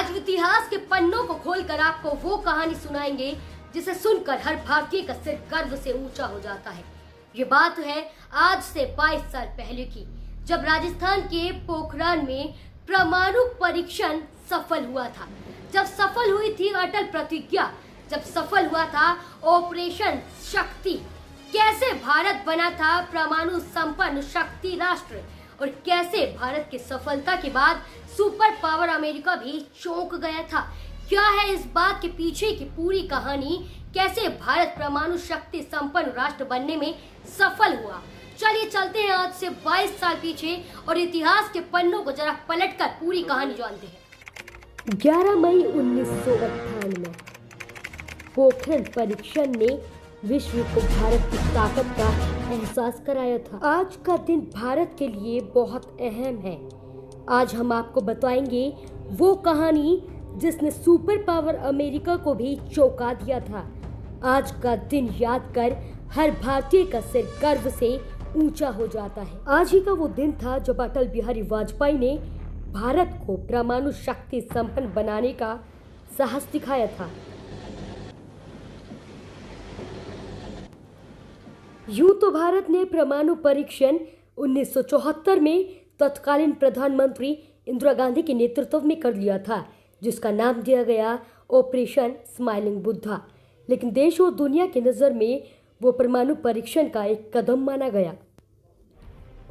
आज इतिहास के पन्नों को खोलकर आपको वो कहानी सुनाएंगे जिसे सुनकर हर भारतीय का सिर गर्व से ऊंचा हो जाता है। ये बात है आज से 22 साल पहले की, जब राजस्थान के पोखरान में परमाणु परीक्षण सफल हुआ था। जब सफल हुई थी अटल प्रतिज्ञा, जब सफल हुआ था ऑपरेशन शक्ति, कैसे भारत बना था परमाणु संपन्न शक्ति राष्ट्र और कैसे भारत की सफलता के बाद सुपर पावर अमेरिका भी चौंक गया था। क्या है इस बात के पीछे की पूरी कहानी, कैसे भारत परमाणु शक्ति संपन्न राष्ट्र बनने में सफल हुआ। चलिए चलते हैं आज से 22 साल पीछे और इतिहास के पन्नों को जरा पलटकर पूरी कहानी जानते हैं। 11 मई 1998 पोखरण परीक्षण ने विश्व को भारत की ताकत का एहसास कराया था। आज का दिन भारत के लिए बहुत अहम है। आज हम आपको बताएंगे वो कहानी जिसने सुपर पावर अमेरिका को भी चौंका दिया था। आज का दिन याद कर हर भारतीय का सिर गर्व से ऊंचा हो जाता है। आज ही का वो दिन था जब अटल बिहारी वाजपेयी ने भारत को परमाणु शक्ति संपन्न बनाने का साहस दिखाया था। यूं तो भारत ने परमाणु परीक्षण 1974 में तत्कालीन प्रधानमंत्री इंदिरा गांधी के नेतृत्व में कर लिया था, जिसका नाम दिया गया ऑपरेशन स्माइलिंग बुद्धा। लेकिन देश और दुनिया की नज़र में वो परमाणु परीक्षण का एक कदम माना गया।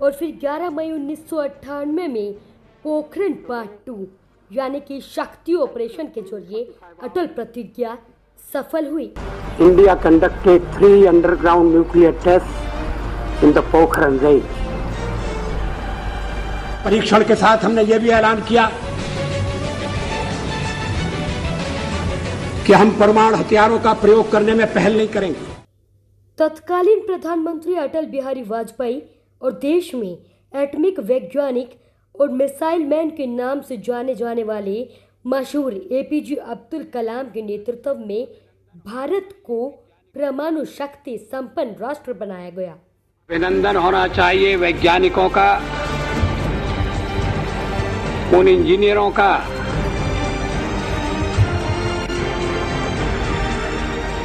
और फिर 11 मई 1998 में पोखरण पार्ट 2 यानी कि शक्ति ऑपरेशन के जरिए अटल प्रतिज्ञा सफल हुई। India conducted 3 underground nuclear tests in the Pokhran range. परीक्षण के साथ हमने ये भी ऐलान किया कि हम परमाणु हथियारों का प्रयोग करने में पहल नहीं करेंगे। तत्कालीन प्रधानमंत्री अटल बिहारी वाजपेयी और देश में एटॉमिक वैज्ञानिक और मिसाइल मैन के नाम से जाने जाने वाले मशहूर एपीजे अब्दुल कलाम के नेतृत्व में भारत को परमाणु शक्ति संपन्न राष्ट्र बनाया गया। अभिनंदन होना चाहिए वैज्ञानिकों का, उन इंजीनियरों का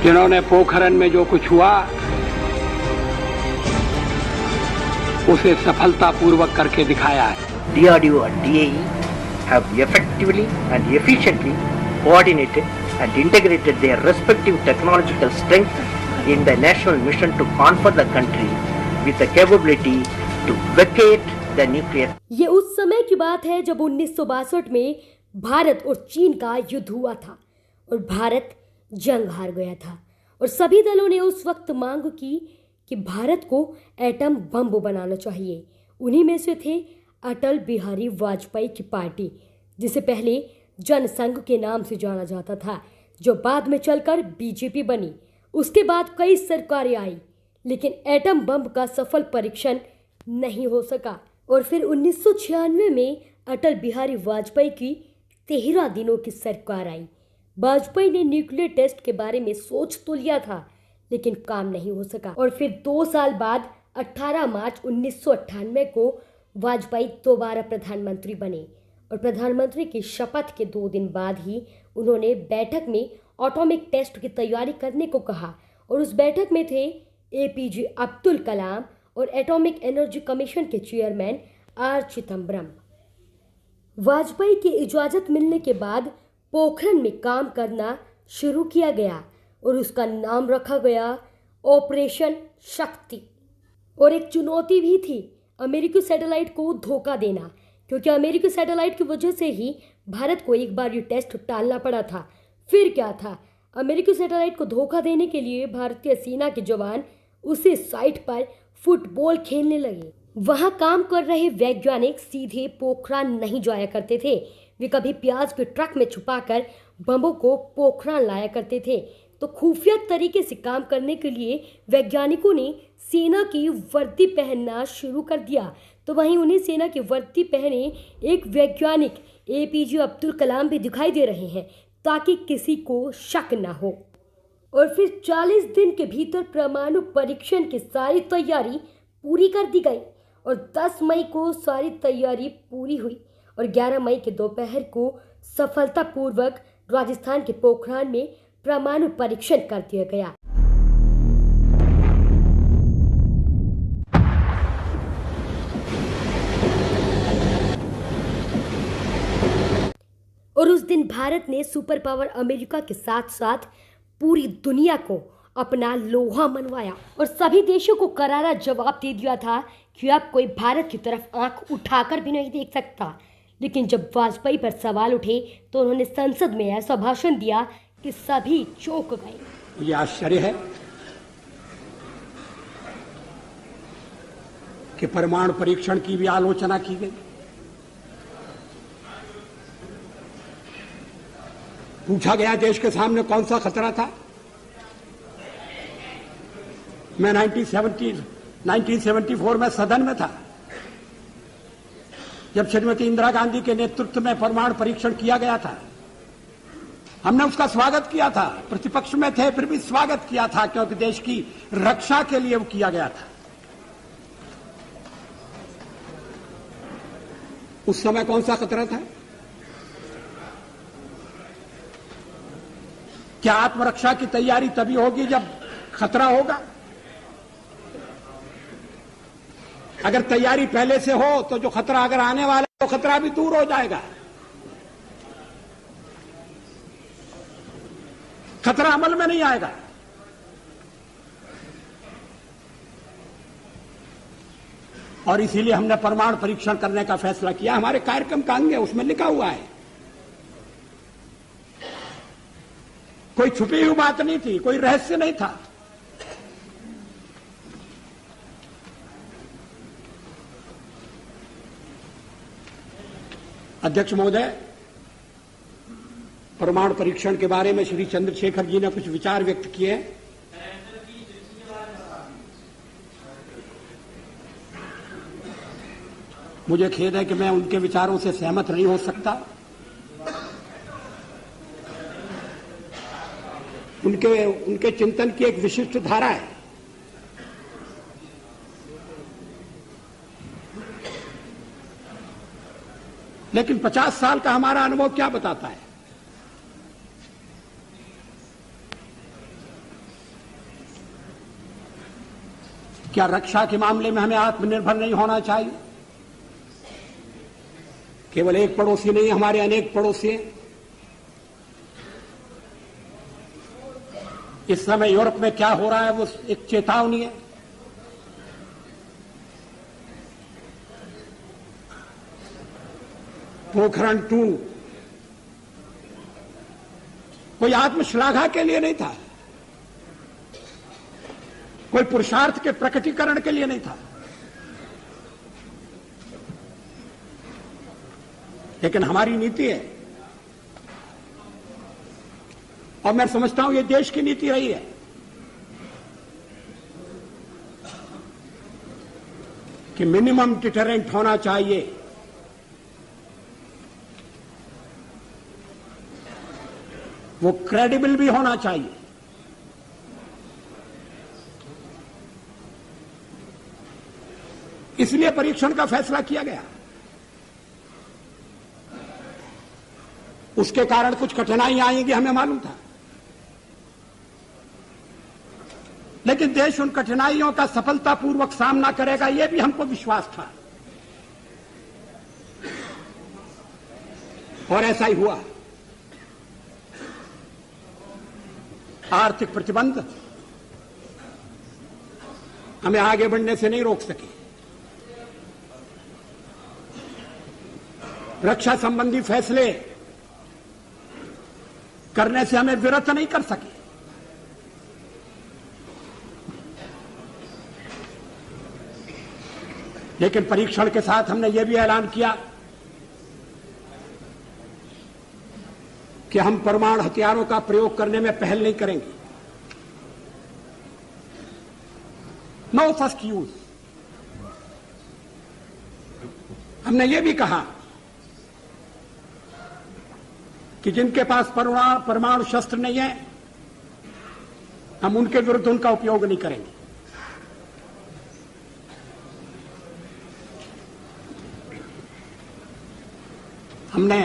जिन्होंने पोखरण में जो कुछ हुआ उसे सफलतापूर्वक करके दिखाया है। DRDO and DAE have effectively and efficiently coordinated and integrated their respective technological strength in the national mission to conquer the country with the capability to vacate the nuclear। ये उस समय की बात है जब 1962 में भारत और चीन का युद्ध हुआ था और भारत जंग हार गया था और सभी दलों ने उस वक्त मांग की कि भारत को एटम बम बनाना चाहिए। उन्हीं में से थे अटल बिहारी वाजपेयी की पार्टी, जिसे पहले जनसंघ के नाम से जाना जाता था, जो बाद में चलकर बीजेपी बनी। उसके बाद कई सरकारें आई, लेकिन एटम बम का सफल परीक्षण नहीं हो सका। और फिर 1996 में अटल बिहारी वाजपेयी की 13 दिनों की सरकार आई। वाजपेयी ने न्यूक्लियर टेस्ट के बारे में सोच तो लिया था, लेकिन काम नहीं हो सका। और फिर 2 साल बाद 18 मार्च 1998 को वाजपेयी दोबारा प्रधानमंत्री बने और प्रधानमंत्री की शपथ के 2 दिन बाद ही उन्होंने बैठक में एटॉमिक टेस्ट की तैयारी करने को कहा और उस बैठक में थे एपीजे अब्दुल कलाम और एटॉमिक एनर्जी कमीशन के चेयरमैन आर चिदम्बरम। वाजपेयी की इजाज़त मिलने के बाद पोखरण में काम करना शुरू किया गया और उसका नाम रखा गया ऑपरेशन शक्ति। और एक चुनौती भी थी, अमेरिकी सैटेलाइट को धोखा देना, क्योंकि अमेरिकी सैटेलाइट की वजह से ही भारत को एक बार ये टेस्ट टालना पड़ा था। फिर क्या था, अमेरिकी सैटेलाइट को धोखा देने के लिए भारतीय सेना के जवान उसी साइट पर फुटबॉल खेलने लगे। वहाँ काम कर रहे वैज्ञानिक सीधे पोखरान नहीं जाया करते थे, वे कभी प्याज के ट्रक में छुपाकर बमों को पोखरान लाया करते थे। तो खुफिया तरीके से काम करने के लिए वैज्ञानिकों ने सेना की वर्दी पहनना शुरू कर दिया। तो वहीं उन्हें सेना की वर्दी पहने एक वैज्ञानिक एपीजे अब्दुल कलाम भी दिखाई दे रहे हैं, ताकि किसी को शक ना हो। और फिर 40 दिन के भीतर परमाणु परीक्षण की सारी तैयारी पूरी कर दी गई और 10 मई को सारी तैयारी पूरी हुई और 11 मई के दोपहर को सफलतापूर्वक राजस्थान के पोखरान में परमाणु परीक्षण कर दिया गया। और उस दिन भारत ने सुपर पावर अमेरिका के साथ साथ पूरी दुनिया को अपना लोहा मनवाया और सभी देशों को करारा जवाब दे दिया था कि अब कोई भारत की तरफ आंख उठाकर भी नहीं देख सकता। लेकिन जब वाजपेयी पर सवाल उठे तो उन्होंने संसद में ऐसा भाषण दिया कि सभी चौंक गए। ये आश्चर्य है कि परमाणु परीक्षण की भी आलोचना की गई। पूछा गया देश के सामने कौन सा खतरा था। मैं 1974 में सदन में था जब श्रीमती इंदिरा गांधी के नेतृत्व में परमाणु परीक्षण किया गया था। हमने उसका स्वागत किया था, प्रतिपक्ष में थे फिर भी स्वागत किया था, क्योंकि देश की रक्षा के लिए वो किया गया था। उस समय कौन सा खतरा था? क्या आत्मरक्षा की तैयारी तभी होगी जब खतरा होगा? अगर तैयारी पहले से हो तो जो खतरा अगर आने वाला है तो खतरा भी दूर हो जाएगा। खतरा अमल में नहीं आएगा। और इसीलिए हमने परमाणु परीक्षण करने का फैसला किया। हमारे कार्यक्रम का अंग है, उसमें लिखा हुआ है। कोई छुपी हुई बात नहीं थी, कोई रहस्य नहीं था। अध्यक्ष महोदय, परमाणु परीक्षण के बारे में श्री चंद्रशेखर जी ने कुछ विचार व्यक्त किए। मुझे खेद है कि मैं उनके विचारों से सहमत नहीं हो सकता। उनके चिंतन की एक विशिष्ट धारा है। लेकिन 50 साल का हमारा अनुभव क्या बताता है? क्या रक्षा के मामले में हमें आत्मनिर्भर नहीं होना चाहिए? केवल एक पड़ोसी नहीं, हमारे अनेक पड़ोसी हैं। इस समय यूरोप में क्या हो रहा है वो एक चेतावनी है। पोखरण 2 कोई आत्मश्लाघा के लिए नहीं था, कोई पुरुषार्थ के प्रकटीकरण के लिए नहीं था, लेकिन हमारी नीति है और मैं समझता हूं ये देश की नीति रही है कि मिनिमम डिटरेंट होना चाहिए। वो क्रेडिबल भी होना चाहिए। इसलिए परीक्षण का फैसला किया गया। उसके कारण कुछ कठिनाइयां आएंगी, हमें मालूम था, लेकिन देश उन कठिनाइयों का सफलतापूर्वक सामना करेगा, यह भी हमको विश्वास था और ऐसा ही हुआ। आर्थिक प्रतिबंध हमें आगे बढ़ने से नहीं रोक सके। रक्षा संबंधी फैसले करने से हमें विरत नहीं कर सके। लेकिन परीक्षण के साथ हमने यह भी ऐलान किया कि हम परमाणु हथियारों का प्रयोग करने में पहल नहीं करेंगे। No first use. हमने यह भी कहा कि जिनके पास परमाणु शस्त्र नहीं है, हम उनके विरुद्ध उनका उपयोग नहीं करेंगे। हमने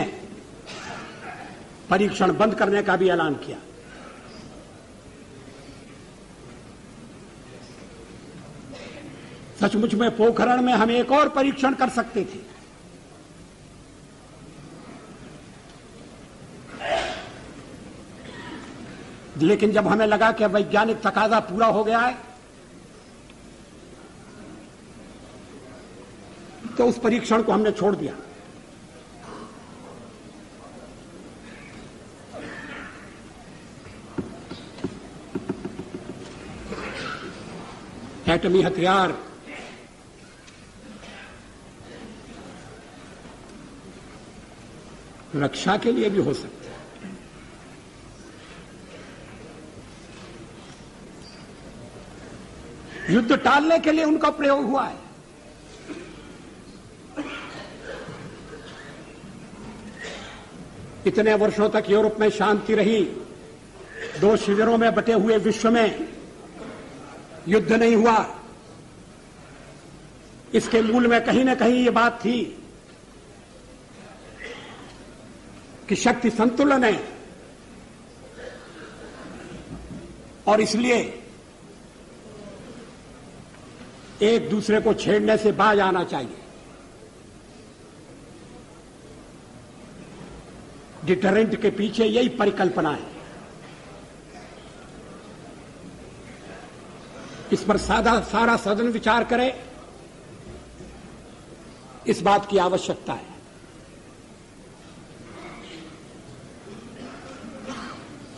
परीक्षण बंद करने का भी ऐलान किया। सचमुच में पोखरण में हम एक और परीक्षण कर सकते थे, लेकिन जब हमें लगा कि वैज्ञानिक तकाजा पूरा हो गया है तो उस परीक्षण को हमने छोड़ दिया। एटमी हथियार रक्षा के लिए भी हो सकते हैं। युद्ध टालने के लिए उनका प्रयोग हुआ है। इतने वर्षों तक यूरोप में शांति रही, दो शिविरों में बटे हुए विश्व में युद्ध नहीं हुआ। इसके मूल में कहीं न कहीं ये बात थी कि शक्ति संतुलन है और इसलिए एक दूसरे को छेड़ने से बाज आना चाहिए। डिटरेंट के पीछे यही परिकल्पना है। इस पर सारा सदन विचार करे, इस बात की आवश्यकता है।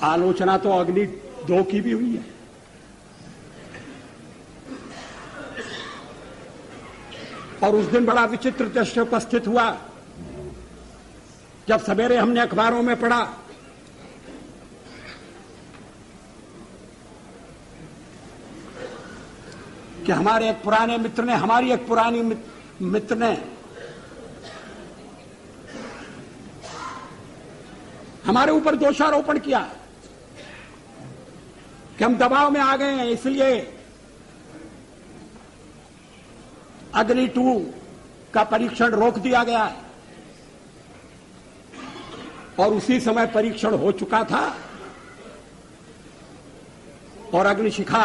आलोचना तो अग्नि 2 की भी हुई है। और उस दिन बड़ा विचित्र दृश्य उपस्थित हुआ जब सवेरे हमने अखबारों में पढ़ा कि हमारे एक पुराने मित्र ने, हमारी एक पुरानी मित्र ने हमारे ऊपर दोषारोपण किया कि हम दबाव में आ गए हैं, इसलिए अग्नि 2 का परीक्षण रोक दिया गया है। और उसी समय परीक्षण हो चुका था और अग्निशिखा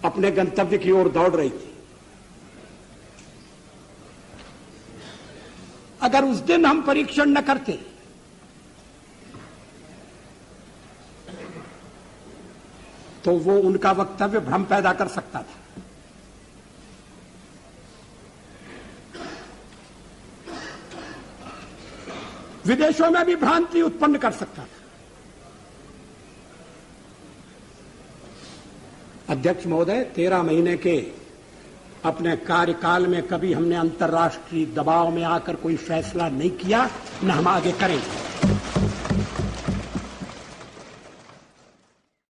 अपने गंतव्य की ओर दौड़ रही थी। अगर उस दिन हम परीक्षण न करते तो वो उनका वक्तव्य भ्रम पैदा कर सकता था। विदेशों में भी भ्रांति उत्पन्न कर सकता था। अध्यक्ष महोदय, 13 महीने के अपने कार्यकाल में कभी हमने अंतर्राष्ट्रीय दबाव में आकर कोई फैसला नहीं किया, न हम आगे करेंगे।